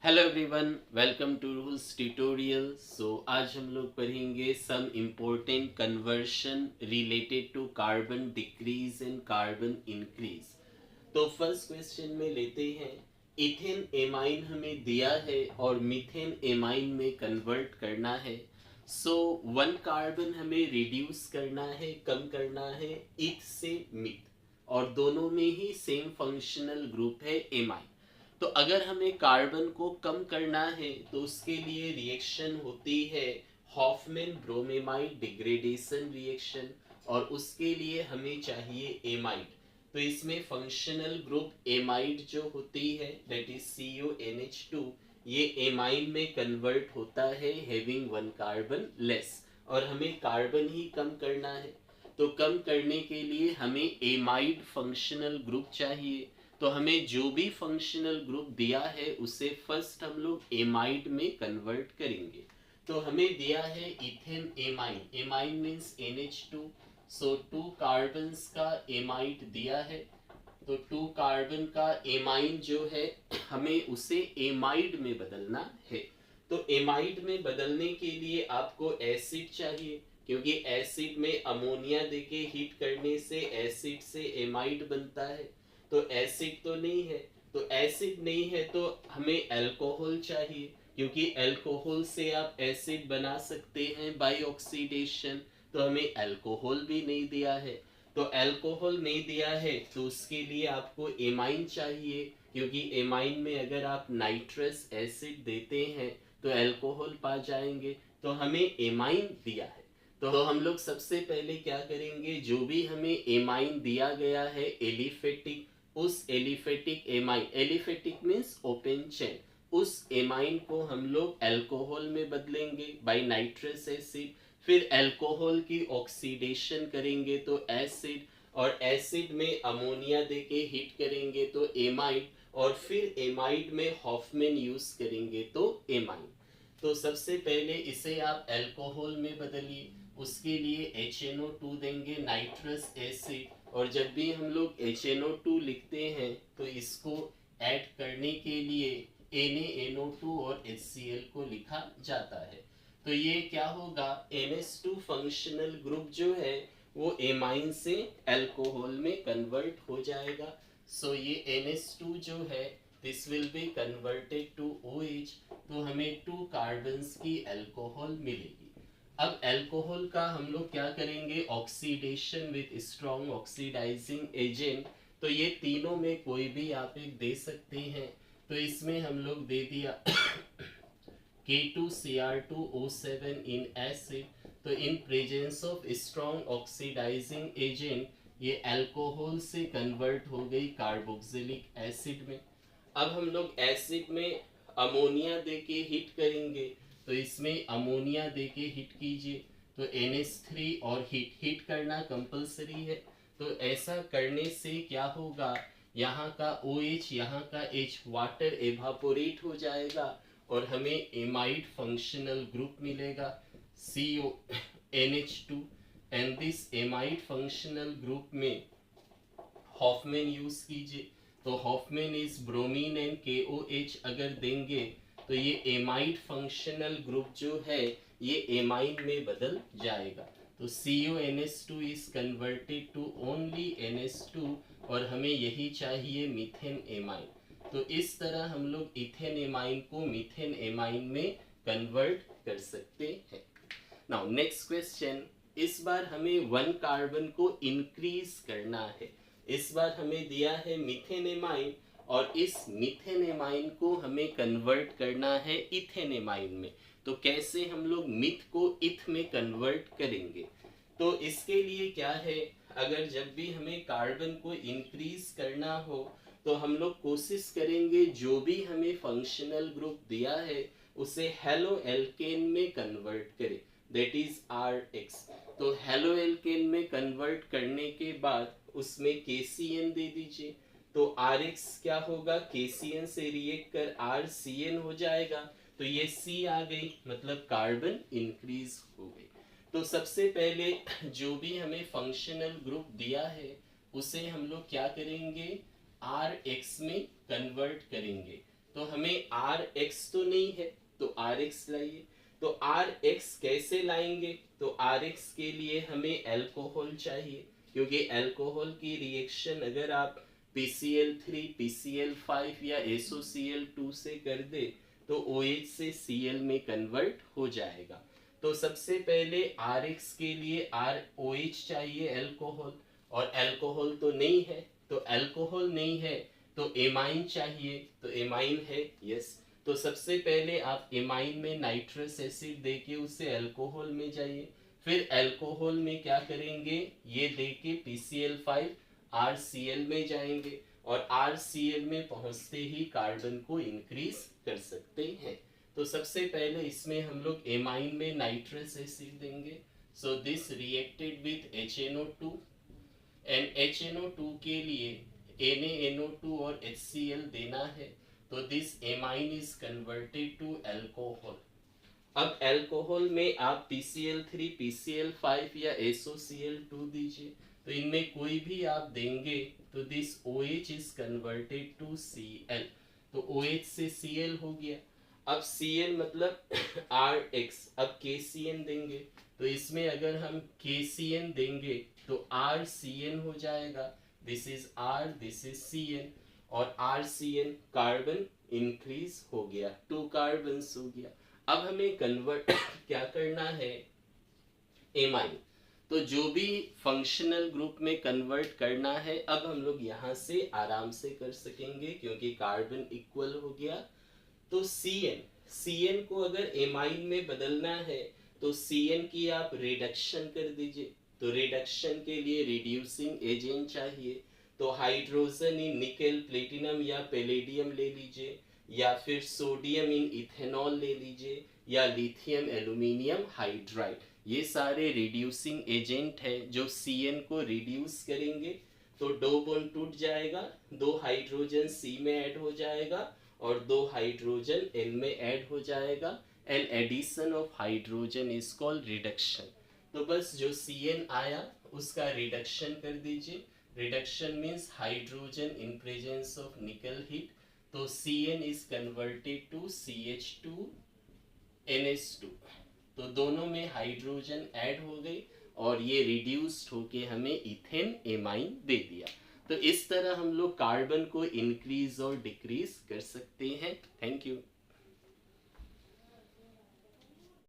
Hello everyone, welcome to rules tutorial. आज हम लोग पढ़ेंगे some important conversion related to carbon decrease and carbon increase. तो first question में लेते हैं। इथेन एमाइन हमें दिया है और मीथेन एमाइन में कन्वर्ट करना है। वन कार्बन हमें रिड्यूस करना है, कम करना है इथ से मीथ, और दोनों में ही सेम फंक्शनल ग्रुप है एमाइन। तो अगर हमें कार्बन को कम करना है तो उसके लिए रिएक्शन होती है हॉफमैन ब्रोमेमाइड डिग्रेडेशन रिएक्शन, और उसके लिए हमें चाहिए एमाइड। तो इसमें फंक्शनल ग्रुप एमाइड जो होती है दैट इज CuNH2, ये एमाइन में कन्वर्ट होता है हैविंग वन कार्बन लेस, और हमें कार्बन ही कम करना है। तो कम करने के लिए हमें एमाइड फंक्शनल ग्रुप चाहिए। तो हमें जो भी फंक्शनल ग्रुप दिया है उसे फर्स्ट हम लोग एमाइड में कन्वर्ट करेंगे। तो हमें दिया है ethane amine, amine means NH2। Two carbons का एमाइड दिया है। तो टू कार्बन का एमाइन जो है हमें उसे एमाइड में बदलना है। तो एमाइड में बदलने के लिए आपको एसिड चाहिए, क्योंकि एसिड में अमोनिया देके हीट करने से एसिड से एमाइड बनता है। तो एसिड तो नहीं है, तो एसिड नहीं है तो हमें अल्कोहल चाहिए, क्योंकि अल्कोहल से आप एसिड बना सकते हैं बाय ऑक्सीडेशन। तो हमें अल्कोहल भी नहीं दिया है। तो अल्कोहल नहीं दिया है तो उसके लिए आपको एमाइन चाहिए, क्योंकि एमाइन में अगर आप नाइट्रस एसिड देते हैं तो अल्कोहल पा जाएंगे। तो हमें एमाइन दिया है। तो हम लोग सबसे पहले क्या करेंगे, जो भी हमें एमाइन दिया गया है एलिफेटिक, उस aliphatic amine, aliphatic means open chain, उस एमाइन को हम लोग अल्कोहल में बदलेंगे बाय नाइट्रस एसिड। फिर अल्कोहल की ऑक्सीडेशन करेंगे तो एसिड, और एसिड में अमोनिया देके हीट करेंगे तो एमाइड, और फिर एमाइड में हॉफमैन यूज करेंगे तो एमाइन। तो सबसे पहले इसे आप अल्कोहल में बदलिए। उसके लिए HNO2 देंगे, नाइट्रस एसिड, और जब भी हम लोग HNO2 लिखते हैं तो इसको ऐड करने के लिए NaNO2 और HCl को लिखा जाता है। तो ये क्या होगा, NH2 फंक्शनल ग्रुप जो है वो एमाइन से अल्कोहल में कन्वर्ट हो जाएगा। ये NH2 जो है this will be converted to OH। तो हमें टू कार्बन्स की अल्कोहल मिलेगी। अब अल्कोहल का हम लोग क्या करेंगे, oxidation with strong oxidizing agent. तो ये तीनों में कोई भी आप एक दे सकते हैं। तो इसमें हम लोग दे दिया K2Cr2O7 in acid। तो in presence of strong oxidizing agent ये अल्कोहल से कन्वर्ट हो गई कार्बोक्सिलिक एसिड में। अब हम लोग एसिड में अमोनिया देके हीट करेंगे। तो इसमें अमोनिया देके हीट कीजिए, तो NH3 और हीट हीट करना कंपलसरी है। तो ऐसा करने से क्या होगा, यहाँ का OH यहाँ का H वाटर एवापोरेट हो जाएगा, और हमें एमाइड फंक्शनल ग्रुप मिलेगा CONH2। And this amide functional group में हॉफमैन यूज कीजिए। तो Hofmann is bromine and KOH अगर देंगे तो ये एमाइड फंक्शनल ग्रुप जो है ये एमाइन में बदल जाएगा। तो CONH2 is converted to only NH2, और हमें यही चाहिए मीथेन एमाइन। तो इस तरह हम लोग इथेन एमाइन को मीथेन एमाइन में कन्वर्ट कर सकते हैं। नाउ नेक्स्ट क्वेश्चन, इस बार हमें वन कार्बन को इंक्रीज करना है। इस बार हमें दिया है मीथेन एमाइन, और इस मीथेन एमाइन को हमें कन्वर्ट करना है इथेन एमाइन में। तो कैसे हम लोग मीथ को इथ में कन्वर्ट करेंगे, तो इसके लिए क्या है, अगर जब भी हमें कार्बन को इंक्रीज करना हो तो हम लोग कोशिश करेंगे जो भी हमें फंक्शनल ग्रुप दिया है उसे हेलो एल्केन में कन्वर्ट करें, दैट इज RH। तो हेलो एल्केन में कन्वर्ट करने के बाद उसमें KCN दे दीजिए। तो RH क्या होगा, KCN से रिएक्ट कर RCN हो जाएगा। तो ये C आ गई, मतलब कार्बन इंक्रीज हो गई। तो सबसे पहले जो भी हमें फंक्शनल ग्रुप दिया है उसे हम लोग क्या करेंगे, RH में कन्वर्ट करेंगे। तो हमें आर एक्स तो नहीं है, तो आर एक्स लाइए। तो आर एक्स कैसे लाएंगे? तो आर एक्स के लिए हमें एल्कोहल चाहिए, क्योंकि एल्कोहल की रिएक्शन अगर आप PCl3 PCl5 या SOCl2 से कर दे तो OH से Cl में कन्वर्ट हो जाएगा। तो सबसे पहले RX के लिए ROH चाहिए एल्कोहल, और एल्कोहल तो नहीं है, तो एल्कोहल नहीं है तो एमाइन चाहिए, तो एमाइन है, यस। तो सबसे पहले आप एमाइन में नाइट्रस एसिड देके उसे अल्कोहल में जाइए, फिर अल्कोहल में क्या करेंगे, ये देके PCl5 RCl में जाएंगे, और RCl में पहुंचते ही कार्बन को इंक्रीज कर सकते हैं। तो सबसे पहले इसमें हम लोग एमाइन में नाइट्रस एसिड देंगे। So this reacted with HNO2, and HNO2 के लिए NaNO2 और HCl देना है, तो this amine is converted to alcohol. अब एल्कोहल में आप PCl3 PCl5 या SOCl2 दीजिए, तो इनमें कोई भी आप देंगे तो this OH is converted to Cl, तो OH से Cl हो गया। अब Cl मतलब RX, अब KCN देंगे, तो इसमें अगर हम KCN देंगे तो RCN हो जाएगा, this is R, this is CN, और RCN कार्बन इंक्रीज हो गया, 2 कार्बन हो गया। अब हमें कन्वर्ट क्या करना है, एमाइन। तो जो भी फंक्शनल ग्रुप में कन्वर्ट करना है अब हम लोग यहाँ से आराम से कर सकेंगे, क्योंकि कार्बन इक्वल हो गया। तो CN को अगर एमाइन में बदलना है तो CN की आप रिडक्शन कर दीजिए, तो रिडक्शन के लिए रिड्यूसिंग एजेंट चाहिए, तो हाइड्रोजन इन निकेल प्लेटिनम या पैलेडियम ले लीजिए, या फिर सोडियम इन इथेनॉल ले लीजिए, या लिथियम एल्यूमिनियम हाइड्राइड। ये सारे रिड्यूसिंग एजेंट है जो CN को रिड्यूस करेंगे, तो दो बॉन्ड टूट जाएगा, 2 हाइड्रोजन C में ऐड हो जाएगा और 2 हाइड्रोजन N में ऐड हो जाएगा, and addition of hydrogen is called reduction. तो बस जो CN आया उसका रिडक्शन कर दीजिए, reduction means hydrogen in presence of nickel heat, तो CN is converted to CH2 NH2, तो दोनों में हाइड्रोजन ऐड हो गई और ये रिड्यूस्ड होके हमें इथेन एमाइन दे दिया। तो इस तरह हम लोग कार्बन को इंक्रीज और डिक्रीज कर सकते हैं। Thank you.